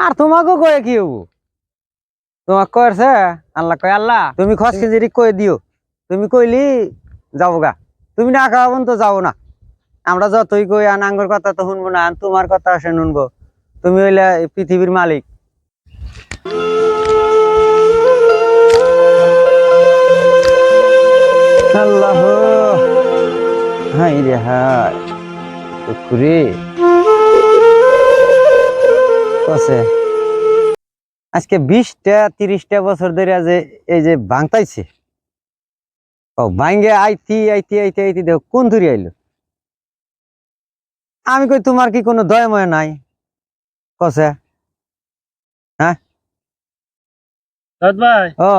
আর তোমাকে কয়ে কি হবো? তোমাকে কয়েছে আল্লাহ কয় আল্লাহ তুমি খস কেজি কয়ে দিও, তুমি কইলি যাবো গা, তুমি না খাওয়াবন তো যাবো না। আমরা যতই কই আন আঙ্গর কথা তো শুনবো না, তোমার কথা সে শুনবো। তুমি হইলে পৃথিবীর মালিক। আল্লাহ হাই রে হাই টুকুরে কসে আজকে 20টা 30টা বছর ধরে যে এই যে ভাঙতাইছে, ও ভাঙ্গে আইতি আইতি আইতি আইতি দেখো কোন ধরে আইলো। আমি কই তোমার কি কোনো দয়াময় নাই? কসে হ্যাঁ ভাই ও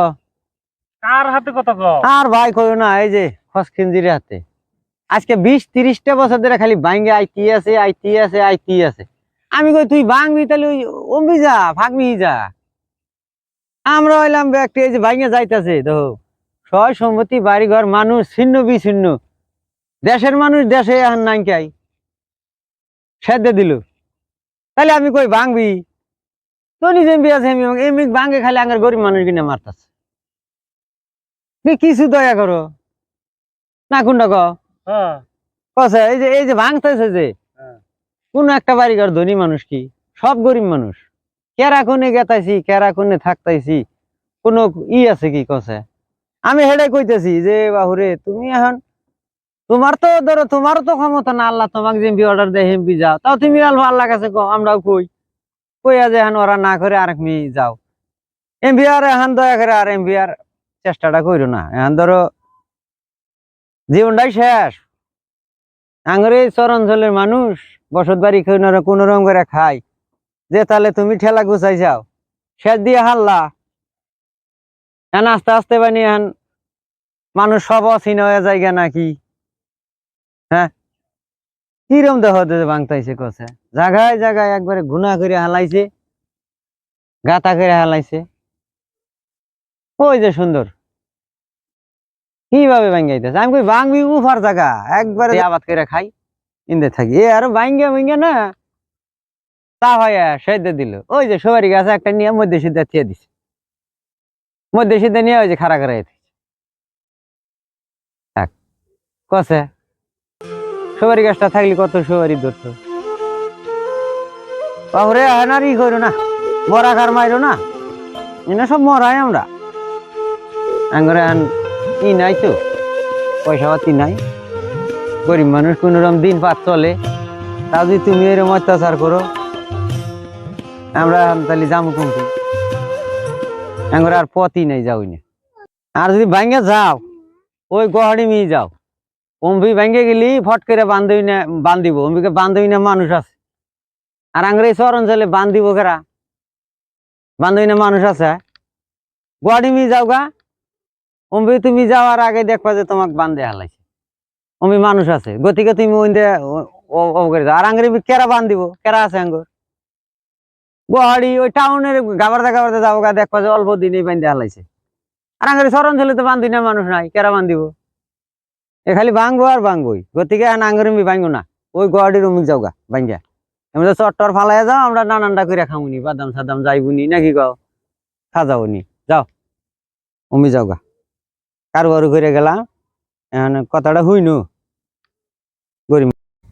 কার হাতে কথা কও? আর ভাই কইও না, এই যে খস খিঞ্জির হাতে আজকে 20-30টা বছর ধরে খালি ভাঙ্গে আইতি আছে আইতি আছে আইতি আছে। আমি কই তুই ভাঙবি তাহলে ওই অম্বি যা ভাগবি যা। আমরা হইলাম ব্যক্তি এই যে ভাঙ্গে যাইতেছে তো সয় সম্মতি বাড়ি ঘর মানুষ ছিন্ন বিচ্ছিন্ন, দেশের মানুষ দেশে এখন নাইকাই সেদে দিল। তাহলে আমি কই ভাঙবি তো নিজে বিয়াছে এমনি ভাঙ্গে খালি আঙ্গার গরিব মানুষ কিনে মারতাছে। কিছু দয়া করো না কোনটা হ্যাঁ কছে এই যে ভাঙতেছে যে হ্যাঁ। কোন একটা বাড়ি ঘর ধনী মানুষ কি সব গরিব মানুষ, কেরা কোনে গেতাইছি কেরা কোনে থাকতাইছি কোনো আছে কি কছে। আমি হেডে কইতেছি যে বাহুরে তুমি এখন তোমার তো ধরো তোমারও তো ক্ষমতা না, আল্লাহ তোমাকে যেমবি অর্ডার দেয় হেমবি যাও, তাও তুমি আল্লাহ কাছে কও, আমরাও কই কইয়া যে এখন ওরা না করে আরেক মেয়ে যাও। এমবি আর এখন দয়া করে আর এমবি আর চেষ্টাটা কইরো না, এখন ধরো জীবনটাই শেষ। আঙ্গরে এই চরাঞ্চলের মানুষ বসত বাড়ি কোন রকম করে খায়, যে তাহলে তুমি ঠেলা গুছাই যাও শেষ দিয়ে হাল্লা এখন আস্তে আস্তে বানি এখন মানুষ সব অচিন হয়ে যায় নাকি। হ্যাঁ কিরম দেহ ভাঙতাইছে কছে জায়গায় জায়গায় একবারে গুনা করে হালাইছে, গাতা করে হালাইছে। ওই যে সুন্দর কিভাবে ভাঙ্গাইতেছে, আমি কই ভাঙবি উফার জায়গা একবারে আবাদ করে খাই ইন্দে থাকি এ আরো ভাঙ্গা ভাঙ্গা না তা হয় সেদে দিল। ওই যে সবারই গাছে একটা নিয়ে মধ্যে সিদ্ধা থিয়ে দিছে, মধ্যে সিদ্ধা নিয়ে ওই যে খাড়া করে থাক কছে সবারই গাছটা থাকলে কত সবারই ধরতো। বাবুরে এখন আর ই করো না, মরা কার মাইরো না, এনে সব মরাই আমরা আঙ্গরে আন ই নাই তো পয়সা পাতি নাই, গরিব মানুষ কোন রকম দিন পাত চলে, তা যদি তুমি এরকম অত্যাচার করো আমরা তাহলে যাবো কোনটি? আঙ্গরে আর পথই নাই যাওই না। আর যদি ভাঙ্গে যাও ওই গহাড়ি মিয়ে যাও, অম্বি ভাঙ্গে গেলি ফট করে বান্ধবী না বান্ধিব, অম্বিকে বান্ধবী না মানুষ আছে। আর আঙ্গরে শহর অঞ্চলে বান্ধিব কেরা, বান্ধবী না মানুষ আছে। গহাড়ি মিয়ে যাও গা, অম্বি তুমি যাওয়ার আগে দেখবা যে তোমাকে বান্ধে হালাইছে, অম্বি মানুষ আছে গতিকে তুমি ওই যাও। আর আঙ্গরে কেরা বান্ধিব কেরা আছে আঙ্গর গহাড়ি ওই টাউনের গাবারদা গাবারদা যাবো গা, দেখবা যে অল্প দিনেই বান্ধে হালাইছে। আর আঙ্গরে শহর অঞ্চলে তো বান্ধি না মানুষ নাই, কেরা বান্ধিব? এ খালি ভাঙবো আর ভাঙবই, গতিকে আঙ্গরে ভাঙবো না, ওই গহাড়ির অমিক যাও গা ভাঙ্গা। এমনি চট্টর ফালাই যাও, আমরা নানানটা করে খামুনি, বাদাম সাদাম যাইবুনি নাকি গাও খাজাবনি, যাও অমি যাও গা। কারবারু করে গেলাম এখন কথাটা হইনু গরিব।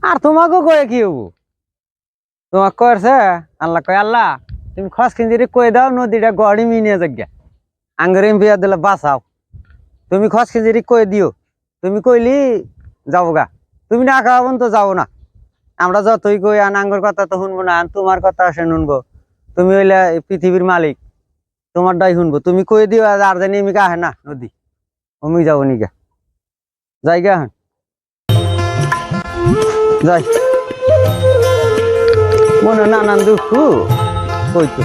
আর তোমাকে কয়ে কি হবো? তোমাকে কয়েছে আল্লাহ কয় আল্লাহ তুমি খস খিঞ্জিরে কয়ে দাও নদীটা গড়ি মিনিয়ে যাক আঙ্গরে বিয়া দিলে বাঁচাও, তুমি খস খিঞ্জিরে কয়ে দিও, তুমি কইলি যাবো গা, তুমি না খাওয়াবন তো যাবো না। আমরা যতই কই আন আঙ্গর কথা তো শুনবো না, তোমার কথা সে শুনবো। তুমি হইলে পৃথিবীর মালিক, তোমারটাই শুনবো। তুমি কয়ে দিও আর জানি আমি আহে না নদী আমি যাবো নিগা যাই গা যাই মনে নানান দুঃখ কইতো।